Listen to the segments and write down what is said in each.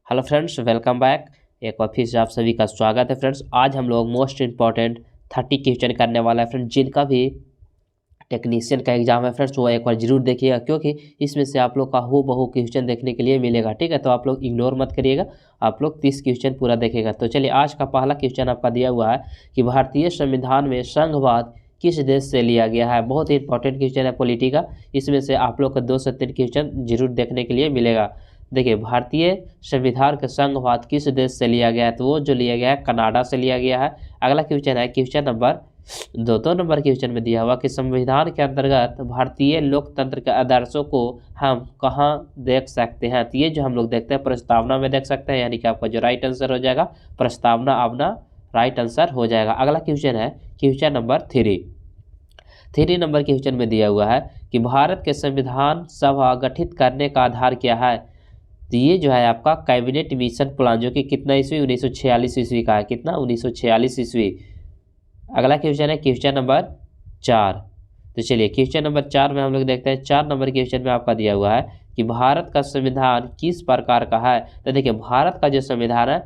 Hello friends, welcome back. एक बार फिर से आप सभी का स्वागत है फ्रेंड्स। आज हम लोग मोस्ट इम्पॉर्टेंट 30 क्वेश्चन करने वाला है फ्रेंड्स। जिनका भी टेक्नीशियन का एग्जाम है फ्रेंड्स, वो एक बार जरूर देखिएगा, क्योंकि इसमें से आप लोग का हूबहू क्वेश्चन देखने के लिए मिलेगा। ठीक है, तो आप लोग इग्नोर मत करिएगा, आप लोग 30 क्वेश्चन पूरा देखिएगा। तो चलिए, आज का पहला क्वेश्चन आपका दिया हुआ है कि भारतीय संविधान में संघवाद किस देश से लिया गया है। बहुत ही इंपॉर्टेंट क्वेश्चन है पॉलिटी का। इसमें से आप लोग को 2 से 3 क्वेश्चन जरूर देखने के लिए मिलेगा। देखिए, भारतीय संविधान का संघवाद किस देश से लिया गया है, तो वो जो लिया गया है कनाडा से लिया गया है। अगला क्वेश्चन है क्वेश्चन नंबर 2 नंबर क्वेश्चन में दिया हुआ कि संविधान के अंतर्गत भारतीय लोकतंत्र के आदर्शों को हम कहाँ देख सकते हैं। तो ये जो हम लोग देखते हैं प्रस्तावना में देख सकते हैं, यानी कि आपका जो राइट आंसर हो जाएगा प्रस्तावना अपना राइट आंसर हो जाएगा। अगला क्वेश्चन है क्वेश्चन नंबर 3 नंबर क्वेश्चन में दिया हुआ है कि भारत के संविधान सभा गठित करने का आधार क्या है। तो ये जो है आपका कैबिनेट मिशन प्लान, जो कि कितना ईस्वी 1946 ईस्वी का है। कितना 1946 ईस्वी। अगला क्वेश्चन है क्वेश्चन नंबर 4। तो चलिए क्वेश्चन नंबर 4 में हम लोग देखते हैं। 4 नंबर क्वेश्चन में आपका दिया हुआ है कि भारत का संविधान किस प्रकार का है। तो देखिए, भारत का जो संविधान है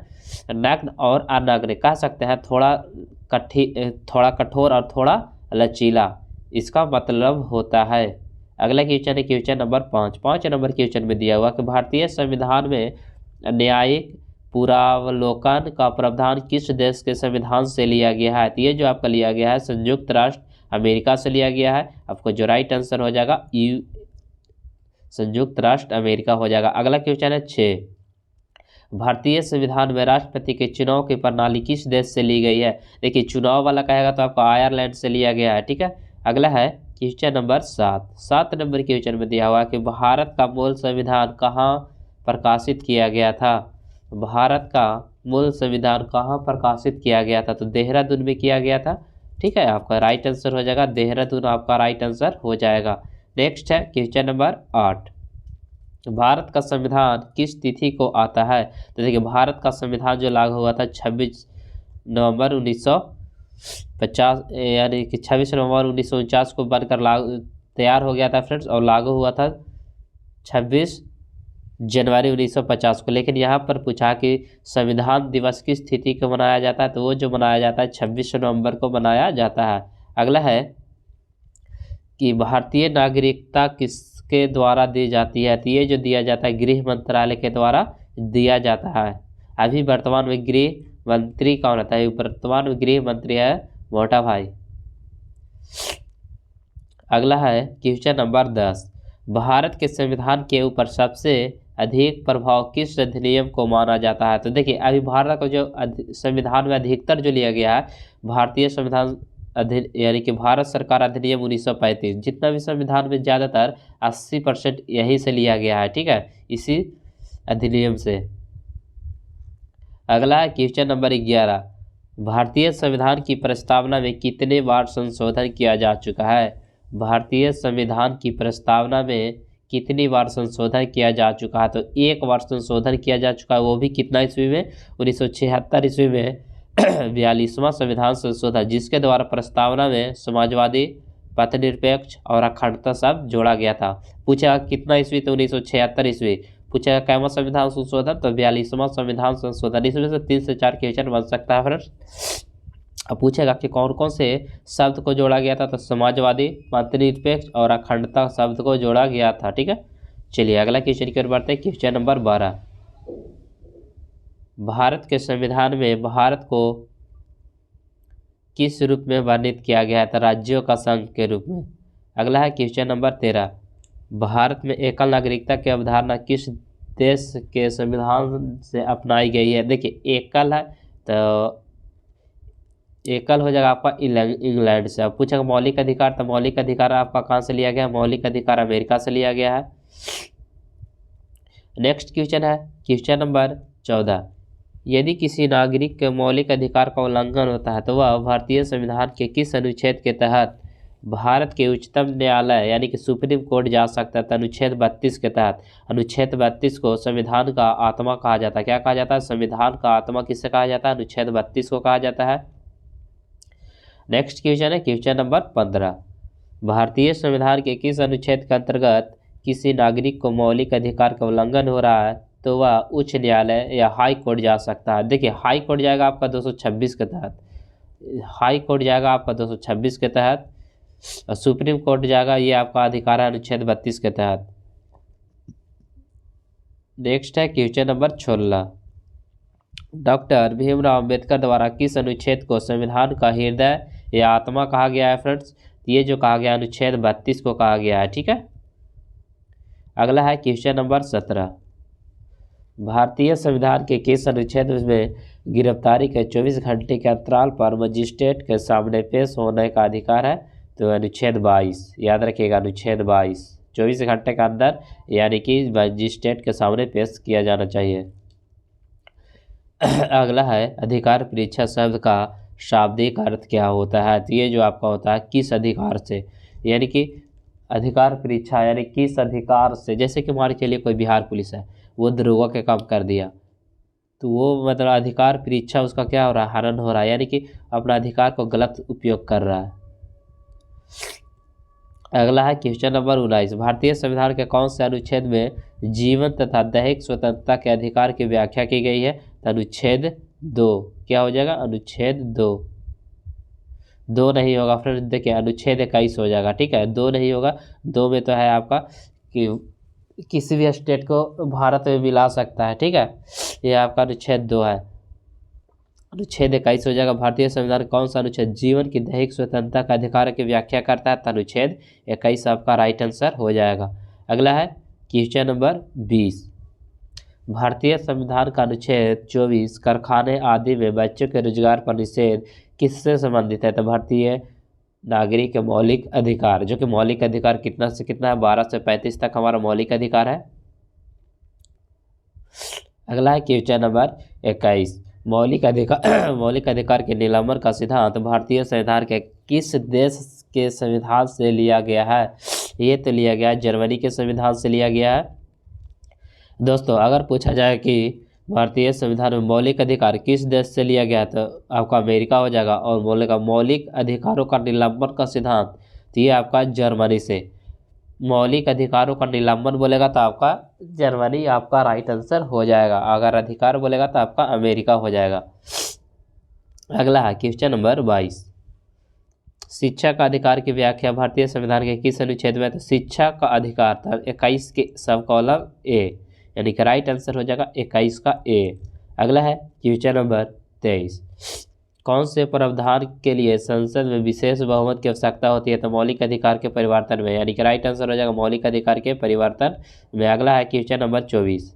नग्न और अनग्न कह सकते हैं, थोड़ा कठोर और थोड़ा लचीला, इसका मतलब होता है। अगला क्वेश्चन है क्वेश्चन नंबर 5 नंबर क्वेश्चन में दिया हुआ कि भारतीय संविधान में न्यायिक पुनरावलोकन का प्रावधान किस देश के संविधान से लिया गया है। तो ये जो आपका लिया गया है संयुक्त राष्ट्र अमेरिका से लिया गया है। आपको जो राइट आंसर हो जाएगा संयुक्त राष्ट्र अमेरिका हो जाएगा। अगला क्वेश्चन है 6। भारतीय संविधान में राष्ट्रपति के चुनाव की प्रणाली किस देश से ली गई है। देखिए, चुनाव वाला कहेगा तो आपको आयरलैंड से लिया गया है। ठीक है, अगला है क्वेश्चन नंबर 7 नंबर क्वेश्चन में दिया हुआ कि भारत का मूल संविधान कहाँ प्रकाशित किया गया था। भारत का मूल संविधान कहाँ प्रकाशित किया गया था, तो देहरादून में किया गया था। ठीक है, आपका राइट आंसर हो जाएगा देहरादून, आपका राइट आंसर हो जाएगा। नेक्स्ट है क्वेश्चन नंबर 8। भारत का संविधान किस तिथि को आता है। तो देखिए, भारत का संविधान जो लागू हुआ था 26 नवंबर 1950, यानी कि 26 नवंबर 1949 को बनकर तैयार हो गया था फ्रेंड्स, और लागू हुआ था 26 जनवरी 1950 को। लेकिन यहाँ पर पूछा कि संविधान दिवस किस तिथि को मनाया जाता है, तो वो जो मनाया जाता है 26 नवंबर को मनाया जाता है। अगला है कि भारतीय नागरिकता किसके द्वारा दी जाती है। तो ये जो दिया जाता है गृह मंत्रालय के द्वारा दिया जाता है। अभी वर्तमान में गृह मंत्री कौन रहता है, वर्तमान में गृह मंत्री है मोटा भाई। अगला है क्वेश्चन नंबर 10। भारत के संविधान के ऊपर सबसे अधिक प्रभाव किस अधिनियम को माना जाता है। तो देखिए, अभी भारत का जो संविधान में अधिकतर जो लिया गया है भारतीय संविधान यानी कि भारत सरकार अधिनियम 1935, जितना भी संविधान में ज़्यादातर 80% यहीं से लिया गया है। ठीक है, इसी अधिनियम से। अगला है क्वेश्चन नंबर 11। भारतीय संविधान की प्रस्तावना में कितने बार संशोधन किया जा चुका है। भारतीय संविधान की प्रस्तावना में कितनी बार संशोधन किया जा चुका है, तो 1 बार संशोधन किया जा चुका है। वो भी कितना ईस्वी में 1976 ईस्वी में 42वां संविधान संशोधन, जिसके द्वारा प्रस्तावना में समाजवादी, पथनिरपेक्ष और अखंडता शब्द जोड़ा गया था। पूछा कितना ईस्वी, तो 1976 ईस्वी। पूछेगा कैवा संविधान संशोधन, तो 42वां संविधान संशोधन। इसमें से 3 से 4 क्वेश्चन बन सकता है फ्रेंड्स। अब पूछेगा कि कौन कौन से शब्द को जोड़ा गया था, तो समाजवादी, पथनिरपेक्ष और अखंडता शब्द को जोड़ा गया था। ठीक है, चलिए अगला क्वेश्चन की ओर बढ़ते हैं। Question number 12। भारत के संविधान में भारत को किस रूप में वर्णित किया गया है, तो राज्यों का संघ के रूप में। अगला है क्वेश्चन नंबर 13। भारत में एकल नागरिकता की अवधारणा किस देश के संविधान से अपनाई गई है। देखिए, एकल है तो एकल हो जाएगा आपका इंग्लैंड से। अब पूछेगा मौलिक अधिकार, तो मौलिक अधिकार आपका कहाँ से लिया गया है, मौलिक अधिकार अमेरिका से लिया गया है। नेक्स्ट क्वेश्चन है क्वेश्चन नंबर 14। यदि किसी नागरिक के मौलिक अधिकार का उल्लंघन होता है, तो वह भारतीय संविधान के किस अनुच्छेद के तहत भारत के उच्चतम न्यायालय यानी कि सुप्रीम कोर्ट जा सकता है। तो अनुच्छेद 32 के तहत। अनुच्छेद 32 को संविधान का आत्मा कहा जाता है। क्या कहा जाता है, संविधान का आत्मा किससे कहा जाता है, अनुच्छेद 32 को कहा जाता है। नेक्स्ट क्वेश्चन है क्वेश्चन नंबर 15। भारतीय संविधान के किस अनुच्छेद के अंतर्गत किसी नागरिक को मौलिक अधिकार का उल्लंघन हो रहा है, तो वह उच्च न्यायालय या हाई कोर्ट जा सकता है। देखिए हाई कोर्ट जाएगा आपका 226 के तहत, हाई कोर्ट जाएगा आपका 226 के तहत, और सुप्रीम कोर्ट जाएगा ये आपका अधिकार है अनुच्छेद 32 के तहत। नेक्स्ट है question number 16, doctor Bhimrao Ambedkar द्वारा किस अनुच्छेद को संविधान का हृदय या आत्मा कहा गया है फ्रेंड्स? ये जो कहा गया अनुच्छेद 32 को कहा गया है, ठीक है। अगला है क्वेश्चन नंबर 17, भारतीय संविधान के किस अनुच्छेद में गिरफ्तारी के 24 घंटे के अंतराल पर मजिस्ट्रेट के सामने पेश होने का अधिकार है? तो अनुच्छेद 22, याद रखिएगा अनुच्छेद 22, 24 घंटे के अंदर यानी कि मजिस्ट्रेट के सामने पेश किया जाना चाहिए। अगला है अधिकार परीक्षा शब्द का शाब्दिक अर्थ क्या होता है? तो ये जो आपका होता है किस अधिकार से, यानी कि अधिकार परीक्षा यानी किस अधिकार से। जैसे कि मान के लिए कोई बिहार पुलिस है, वो दरोगा के काम कर दिया, तो वो मतलब अधिकार परीक्षा उसका क्या हो रहा है? हनन हो रहा है, यानी कि अपना अधिकार को गलत उपयोग कर रहा है। अगला है क्वेश्चन नंबर 19, भारतीय संविधान के कौन से अनुच्छेद में जीवन तथा दैहिक स्वतंत्रता के अधिकार की व्याख्या की गई है? तो अनुच्छेद 2, क्या हो जाएगा? अनुच्छेद 2 नहीं होगा फ्रेंड्स, देखिए अनुच्छेद 21 हो जाएगा, ठीक है। 2 नहीं होगा, 2 में तो है आपका कि किसी भी स्टेट को भारत में मिला सकता है, ठीक है। ये आपका अनुच्छेद 2 है, अनुच्छेद 21 हो जाएगा। भारतीय संविधान कौन सा अनुच्छेद जीवन की दैहिक स्वतंत्रता का अधिकार की व्याख्या करता है? तो अनुच्छेद 21 आपका राइट आंसर हो जाएगा। अगला है क्वेश्चन नंबर 20, भारतीय संविधान का अनुच्छेद 24 कारखाने आदि में बच्चों के रोजगार पर निषेध किससे संबंधित है? तो भारतीय नागरिक के मौलिक अधिकार, जो कि मौलिक अधिकार कितना से कितना है? 12 से 35 तक हमारा मौलिक अधिकार है। अगला है क्वेश्चन नंबर 21, मौलिक अधिकार मौलिक अधिकार के निलंबन का सिद्धांत भारतीय संविधान के किस देश के संविधान से लिया गया है? ये तो लिया गया है जर्मनी के संविधान से लिया गया है। दोस्तों अगर पूछा जाए कि भारतीय संविधान में मौलिक अधिकार किस देश से लिया गया है, तो आपका अमेरिका हो जाएगा। और बोलेगा मौलिक अधिकारों का निलंबन का सिद्धांत, तो ये आपका जर्मनी से। मौलिक अधिकारों का निलंबन बोलेगा तो आपका जर्मनी आपका राइट आंसर हो जाएगा। अगर अधिकार बोलेगा तो आपका अमेरिका हो जाएगा। अगला है क्वेश्चन नंबर 22, शिक्षा का अधिकार की व्याख्या भारतीय संविधान के किस अनुच्छेद में? तो शिक्षा का अधिकार था 21 के सब कॉलम ए, यानी कि राइट आंसर हो जाएगा 21 का ए। अगला है क्वेश्चन नंबर 23, कौन से प्रावधान के लिए संसद में विशेष बहुमत की आवश्यकता होती है? तो मौलिक अधिकार के परिवर्तन में, यानी कि राइट आंसर हो जाएगा मौलिक अधिकार के परिवर्तन में। अगला है क्वेश्चन नंबर 24,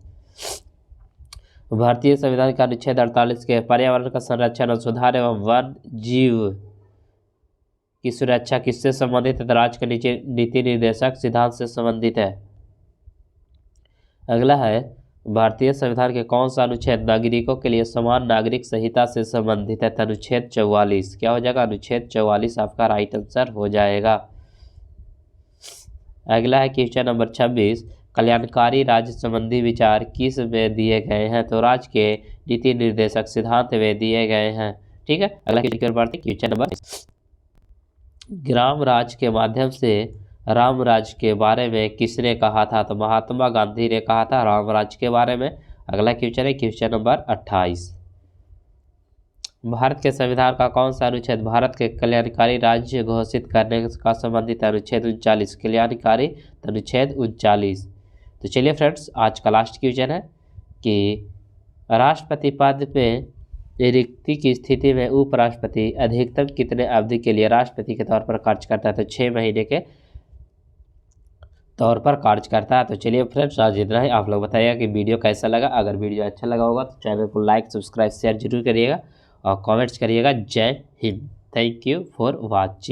भारतीय संविधान का अनुच्छेद 48 के पर्यावरण का संरक्षण और सुधार एवं वन जीव की सुरक्षा किससे संबंधित है? तो राज्य के नीति निर्देशक सिद्धांत से संबंधित है। अगला है भारतीय संविधान के कौन सा अनुच्छेद नागरिकों के लिए समान नागरिक संहिता से संबंधित है? तो अनुच्छेद 44, क्या हो जाएगा? अनुच्छेद 44 आपका राइट आंसर हो जाएगा। अगला है क्वेश्चन नंबर 26, कल्याणकारी राज्य संबंधी विचार किस में दिए गए हैं? तो राज्य के नीति निर्देशक सिद्धांत में दिए गए हैं, ठीक है। अगला क्वेश्चन नंबर, ग्राम राज्य के माध्यम से राम राज्य के बारे में किसने कहा था? तो महात्मा गांधी ने कहा था राम राज्य के बारे में। अगला क्वेश्चन है क्वेश्चन नंबर 28, भारत के संविधान का कौन सा अनुच्छेद भारत के कल्याणकारी राज्य घोषित करने का संबंधित है? अनुच्छेद 39, कल्याणकारी अनुच्छेद 39। तो चलिए फ्रेंड्स आज का लास्ट क्वेश्चन है कि राष्ट्रपति पद में रिक्ति की स्थिति में उपराष्ट्रपति अधिकतम कितने अवधि के लिए राष्ट्रपति के तौर पर कार्य करता है? तो 6 महीने के तौर पर कार्य करता है। तो चलिए फ्रेंड्स आज इतना ही। आप लोग बताइएगा कि वीडियो कैसा लगा। अगर वीडियो अच्छा लगा होगा तो चैनल को लाइक सब्सक्राइब शेयर जरूर करिएगा और कमेंट्स करिएगा। जय Hind, thank you for watching.